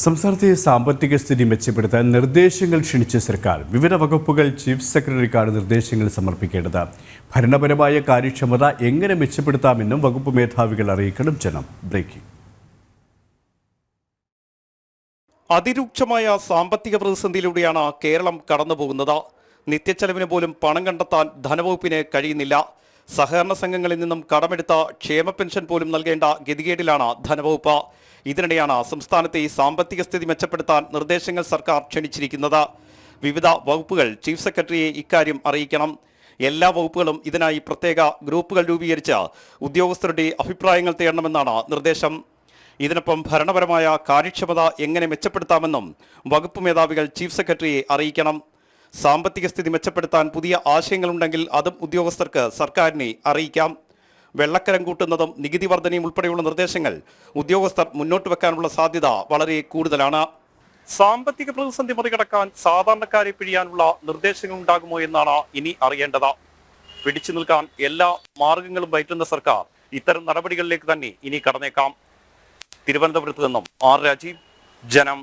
സംസ്ഥാനത്തെ സാമ്പത്തിക സ്ഥിതി മെച്ചപ്പെടുത്താൻ നിർദ്ദേശങ്ങൾ ക്ഷണിച്ച സർക്കാർ വിവിധ വകുപ്പുകൾ ചീഫ് സെക്രട്ടറിക്കാണ് നിർദ്ദേശങ്ങൾ സമർപ്പിക്കേണ്ടത്. ഭരണപരമായ കാര്യക്ഷമത എങ്ങനെ മെച്ചപ്പെടുത്താമെന്നും വകുപ്പ് മേധാവികൾ അറിയിക്കണം. ജനം ബ്രേക്കിംഗ്. അതിരൂക്ഷമായ സാമ്പത്തിക പ്രതിസന്ധിയിലൂടെയാണ് കേരളം കടന്നുപോകുന്നത്. നിത്യച്ചെലവിന് പോലും പണം കണ്ടെത്താൻ ധനവകുപ്പിന് കഴിയുന്നില്ല. സഹകരണ സംഘങ്ങളിൽ നിന്നും കടമെടുത്ത ക്ഷേമ പെൻഷൻ പോലും നൽകേണ്ട ഗതികേടിലാണ് ധനവകുപ്പ്. ഇതിനിടെയാണ് സംസ്ഥാനത്തെ സാമ്പത്തിക സ്ഥിതി മെച്ചപ്പെടുത്താൻ നിർദ്ദേശങ്ങൾ സർക്കാർ ക്ഷണിച്ചിരിക്കുന്നത്. വിവിധ വകുപ്പുകൾ ചീഫ് സെക്രട്ടറിയെ ഇക്കാര്യം അറിയിക്കണം. എല്ലാ വകുപ്പുകളും ഇതിനായി പ്രത്യേക ഗ്രൂപ്പുകൾ രൂപീകരിച്ച് ഉദ്യോഗസ്ഥരുടെ അഭിപ്രായങ്ങൾ തേടണമെന്നാണ് നിർദ്ദേശം. ഇതിനൊപ്പം ഭരണപരമായ കാര്യക്ഷമത എങ്ങനെ മെച്ചപ്പെടുത്താമെന്നും വകുപ്പ് മേധാവികൾ ചീഫ് സെക്രട്ടറിയെ അറിയിക്കണം. സാമ്പത്തിക സ്ഥിതി മെച്ചപ്പെടുത്താൻ പുതിയ ആശയങ്ങളുണ്ടെങ്കിൽ അതും ഉദ്യോഗസ്ഥർക്ക് സർക്കാരിനെ അറിയിക്കാം. വെള്ളക്കരം കൂട്ടുന്നതും നികുതി വർധനയും ഉൾപ്പെടെയുള്ള നിർദ്ദേശങ്ങൾ ഉദ്യോഗസ്ഥർ മുന്നോട്ട് വെക്കാനുള്ള സാധ്യത വളരെ കൂടുതലാണ്. സാമ്പത്തിക പ്രതിസന്ധി മറികടക്കാൻ സാധാരണക്കാരെ പിഴിയാനുള്ള നിർദ്ദേശങ്ങൾ ഉണ്ടാകുമോ എന്നാണ് ഇനി അറിയേണ്ടത്. പിടിച്ചു നിൽക്കാൻ എല്ലാ മാർഗങ്ങളും പയറ്റുന്ന സർക്കാർ ഇത്തരം നടപടികളിലേക്ക് തന്നെ ഇനി കടന്നേക്കാം. തിരുവനന്തപുരത്ത് നിന്നും ആർ രാജീവ്, ജനം.